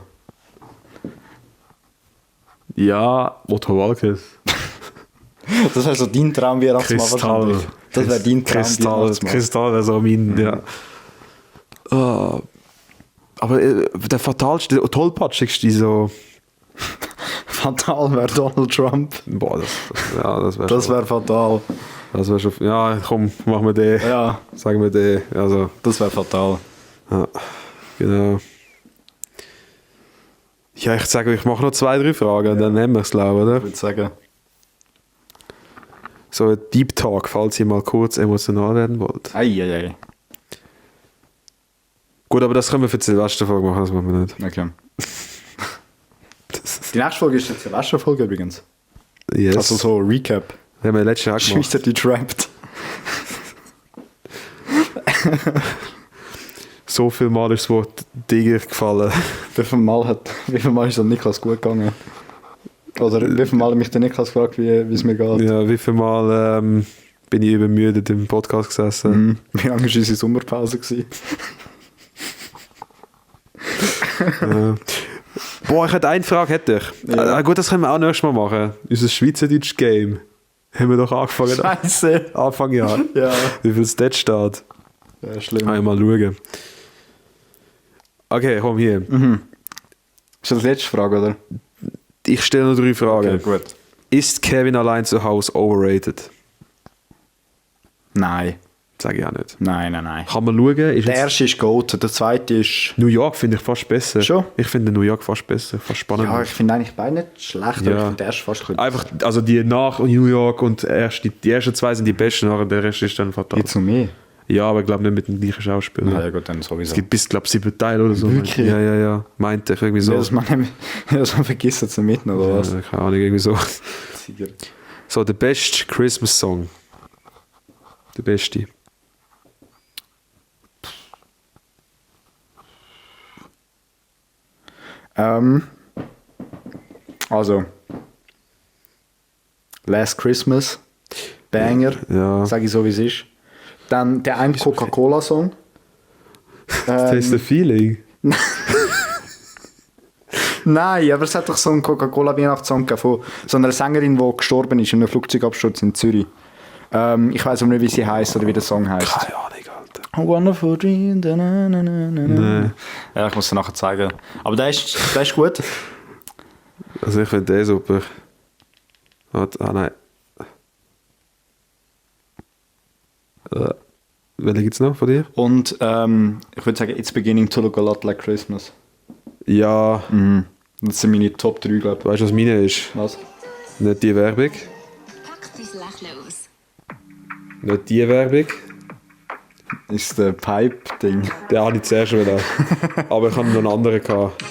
Ja, Otto Walkes. Das wäre so dein Traum-Weihnachtsmann Kristall. wahrscheinlich. Das wäre dein Traum-Weihnachtsmann. Kristall wäre so mein, ja. Aber der fatalste, der tollpatschigste, so... Fatal wäre Donald Trump. Boah, das wäre Das wäre fatal. Das wäre schon... Ja, komm, machen wir den. Ja, Sagen wir den. Also, das wäre fatal. ja, genau. Ja, ich sage, ich mache noch 2, 3 Fragen, und dann haben wir es, glaube ich, oder? Ich würde sagen. So ein Deep Talk, falls ihr mal kurz emotional werden wollt. Eieiei. Gut, aber das können wir für die Silvesterfolge machen, das machen wir nicht. Okay. Die nächste Folge ist die Silvesterfolge übrigens. Yes. Also so Recap. Das haben wir letztes Jahr gemacht. Schweizer, die trapped. So viel Mal ist das Wort Digger gefallen. Wie viel Mal ist es Niklas gut gegangen? Oder wie viel Mal hat mich der Niklas gefragt, wie es mir geht? Ja, wie viel Mal bin ich übermüdet im Podcast gesessen? Wie lange war unsere Sommerpause? Gewesen? Ja. Boah, ich hätte eine Frage, hätte ich. Ja. Gut, das können wir auch nächstes Mal machen. Unser Schweizerdeutsch-Game. Haben wir doch angefangen. Scheiße. Anfang Jahr. Ja. Wie viel Stats steht? Ja, schlimm. Einmal schauen. Okay, komm hier. Ist das die letzte Frage, oder? Ich stelle noch 3 Fragen. Okay, gut. Ist Kevin allein zu Hause overrated? Nein. Sage ich auch nicht. Nein. Kann man schauen? Ist Der jetzt erste ist Goat, der zweite ist... New York finde ich fast besser. Schon? Ich finde New York fast besser, fast spannender. Ja, ich finde eigentlich beide nicht schlecht, aber Ja. ich finde der erste fast gut. Einfach, also die nach New York und die ersten 2 sind die besten, aber der Rest ist dann fatal. Jetzt noch mehr. Ja, aber ich glaube nicht mit dem gleichen Schauspieler. Ja gut, dann sowieso. Es gibt bis, glaube ich, 7 Teile oder so. Wirklich? Ja. Meinte ich irgendwie so. Ja, das man vergisst jetzt nicht mitten, oder was? Ja, keine Ahnung, irgendwie so. Sieger. So, der beste Christmas-Song. Der beste. Also, Last Christmas, Banger, Ja. sage ich so wie es ist. Dann der ein Coca-Cola-Song. Taste the Feeling. Nein, aber es hat doch so einen Coca-Cola-Weihnachtssong von so einer Sängerin, die gestorben ist in einem Flugzeugabsturz in Zürich. Ich weiß aber nicht, wie sie heißt oder wie der Song heißt. Keine Ahnung, Alter. A wonderful dream. Da, na, na, na, na, na. Nee. Ja, ich muss es nachher zeigen. Aber der ist gut. Also ich finde den super. Nein. Welche gibt es noch von dir? Und ich würde sagen, it's beginning to look a lot like Christmas. Ja, Das sind meine Top 3, glaube ich. weißt du, was meine ist? Was? Nicht die Werbung. Packt dein Lächeln aus. Nicht die Werbung. Ist der Pipe-Ding. Den habe ich zuerst wieder. Aber ich habe noch einen anderen gehabt.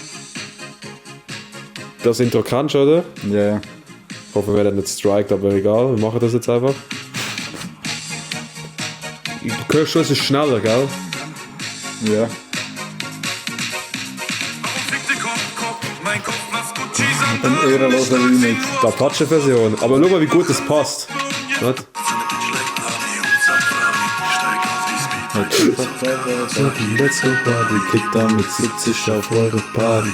Das Intro kennst du, oder? Ja. Ich hoffe, wir werden nicht strikt, aber egal. Wir machen das jetzt einfach. Du hörst schon, es ist schneller, gell? Ja. Ein ehrenloser Remix. Die Apache-Version. Aber schau mal, wie gut das passt. Warte. Let's go Party, kickt da mit 70 auf eure Party.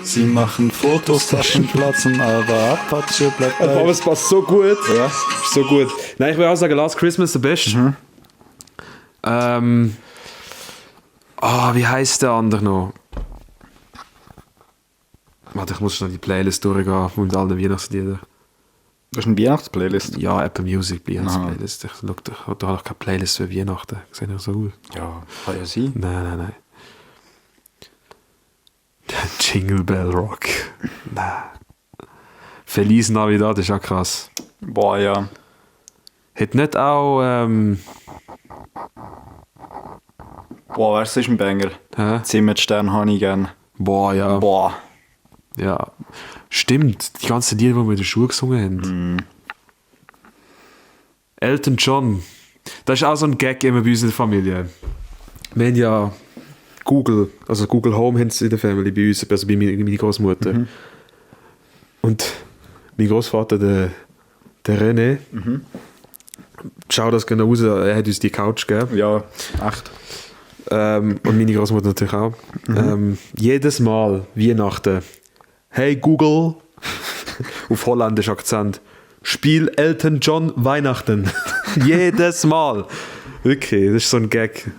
Sie machen Fotos, Taschenplatzen, aber Apache bleibt Aber bei. es passt so gut. Ja. Ist so gut. Nein, ich würde auch sagen, Last Christmas der Beste. Wie heisst der andere noch? Warte, ich muss schnell die Playlist durchgehen mit all den Weihnachtsliedern. Das ist eine Weihnachtsplaylist. Ja, Apple Music Aha. Playlist. Ich habe da noch keine Playlist für Weihnachten. Sehen ja so gut. Ja, kann ja sein. Nein. Jingle Bell Rock. Nein. Feliz Navidad ist auch krass. Boah, ja. Hat nicht auch... Boah, was ist ein Banger? hä? Zimmerstern habe ich gern. Boah, ja. Boah. Ja. Stimmt, die ganzen Lieder, die wir in der Schule gesungen haben. Elton John. Das ist auch so ein Gag immer bei uns in der Familie. Wir haben ja Google, also Google Home haben sie in der Family bei uns, also bei meiner Großmutter. Und mein Großvater, der René, schau das genau raus, er hat uns die Couch gegeben. Ja, echt. Und meine Großmutter natürlich auch. Jedes Mal Weihnachten. Hey Google, auf holländisch Akzent. Spiel Elton John Weihnachten. Jedes Mal. Wirklich, das ist so ein Gag.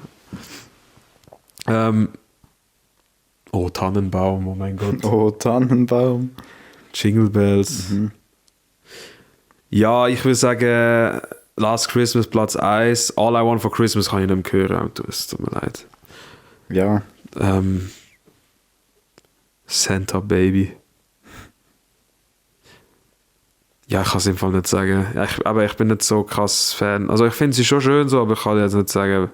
Oh, Tannenbaum, oh mein Gott. Oh, Tannenbaum. Jingle Bells. Ja, ich würde sagen, Last Christmas Platz 1. All I Want for Christmas kann ich nicht mehr hören. Es tut mir leid. Ja. Santa Baby. Ja, ich kann es im Fall nicht sagen. Ja, aber ich bin nicht so krass Fan. Also ich finde sie schon schön so, aber ich kann jetzt nicht sagen.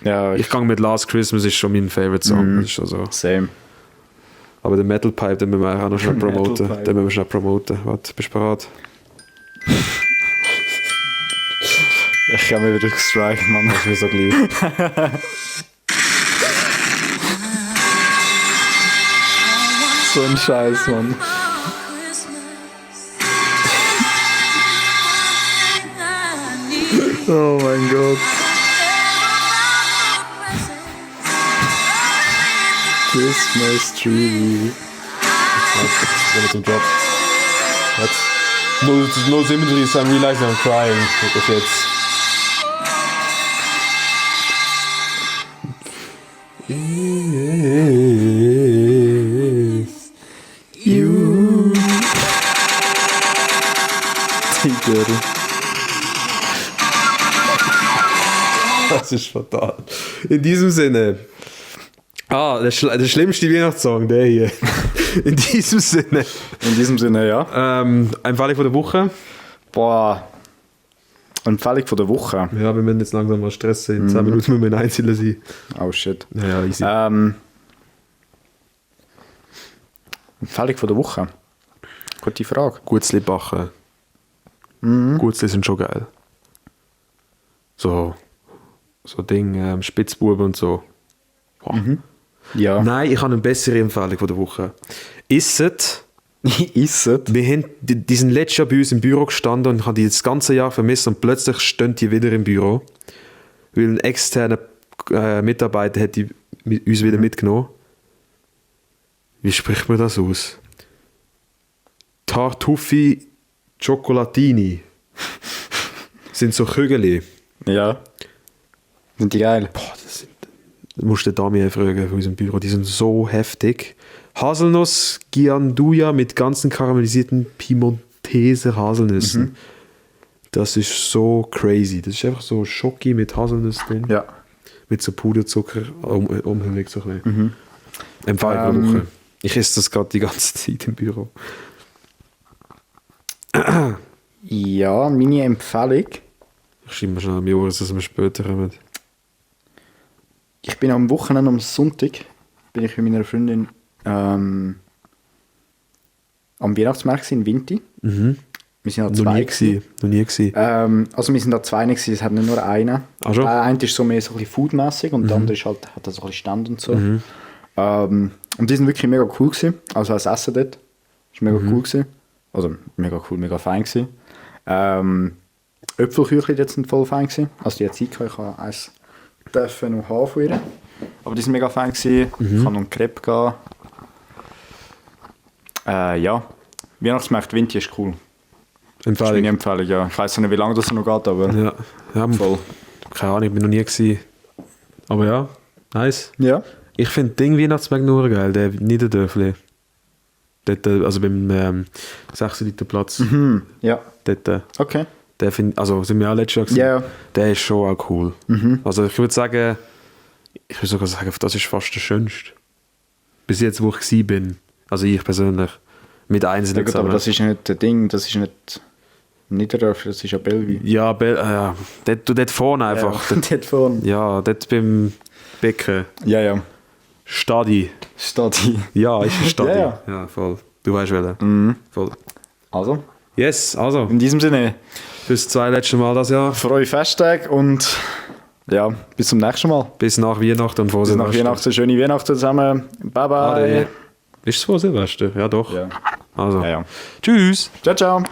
Ja, Ich gehe mit Last Christmas, ist schon mein Favorite Song. Das ist schon so. Same. Aber den Metal Pipe, den müssen wir auch noch schnell Metal promoten. Pipe. Den müssen wir schnell promoten. Warte, bist du bereit? Ich kann mir wieder striken, Mann. Das ist mir so gleich. So ein Scheiß, Mann. Oh mein Gott. Christmas Tree. Wenn zum Job. Jetzt. No symmetry, so I'm realizing I'm crying. Das jetzt. You. Tiger. Das ist fatal. In diesem Sinne. Der schlimmste Weihnachtssong, der hier. In diesem Sinne. In diesem Sinne, ja. Empfehlung von der Woche. Boah. Empfehlung von der Woche. Ja, wir müssen jetzt langsam mal stressen. In 10 Minuten müssen wir einzeln sein. Oh shit. Ja, easy. Empfehlung von der Woche. Gute Frage. Gutzli backen. Gutzli sind schon geil. So Ding, Spitzbuben und so. Boah. Ja. Nein, ich habe eine bessere Empfehlung von der Woche. Isset. Isset. Wir haben, die sind letztes Jahr bei uns im Büro gestanden und haben die das ganze Jahr vermisst und plötzlich stehen die wieder im Büro. Weil ein externer Mitarbeiter hat die uns wieder mitgenommen. Wie spricht man das aus? Tartuffi Cioccolatini. Sind so Kügel. Ja. Sind die geil? Boah, du musst den Damian fragen von unserem Büro. Die sind so heftig. Haselnuss Gianduja mit ganzen karamellisierten Piemonteser Haselnüssen. Das ist so crazy. Das ist einfach so Schoki mit Haselnüssen drin. Ja. Mit so Puderzucker umhüllig so ein bisschen. Empfehlung pro Woche. Ich esse das gerade die ganze Zeit im Büro. Ja, meine Empfehlung. Ich schreibe mir schnell am Jahr, dass wir später kommen. Ich bin am Wochenende, am Sonntag, bin ich mit meiner Freundin am Weihnachtsmarkt in Vinti. Wir sind da zwei. Noch nie gewesen. Also wir sind da zwei gewesen, es hat nicht nur einen. Ach schon? Der eine ist so mehr so ein bisschen foodmässig und der andere ist halt, hat so ein bisschen Stand und so. Und die sind wirklich mega cool gewesen. Also das Essen dort ist mega cool gewesen. Also mega cool, mega fein gewesen. Äpfelküchli dort sind voll fein gewesen. Also die hat Zeit gehabt, ich habe eins dürfen noch haben von ihr. Aber die sind mega fein gewesen. Ich kann noch einen Crepe gehen. Ja, Weihnachtsmarkt Vinti ist cool. Das ist meine Empfehlung, ja. Ich weiss nicht, wie lange das noch geht, aber ja, voll. Keine Ahnung, ich bin noch nie gewesen. Aber ja, nice. Ja. Ich finde Ding Weihnachtsmarkt nur geil, der Niederdörfli. Dort, also beim 6 Liter Platz. Ja. Dort, Okay. der also sind wir auch letztes Jahr gewesen. Ja. Der ist schon auch cool. Also ich würde sagen, sogar sagen, das ist fast der schönste. Bis jetzt, wo ich gewesen bin. Also ich persönlich. Mit Ja, einzelnen gut, aber zusammen. das ist nicht ein Ding, das ist nicht Niederdörfer, das ist ja Bellevue. Ja, dort vorne einfach. Ja, dort vorne. Ja, dort beim Becken. Ja. Stadi. Stadi. Ja, ist ein Stadi. Ja. Ja, voll. Du weißt welchen. Voll. Also, Yes, also, in diesem Sinne, fürs 2 letzte Mal das Jahr. frohe Festtage und ja, bis zum nächsten Mal. Bis nach Weihnachten und vor Bis nach Silvester. Weihnachten, schöne Weihnachten zusammen. Bye bye. Ade. Ist es vor Silvester? Ja, doch. Ja. Also, Ja. tschüss. Ciao, ciao.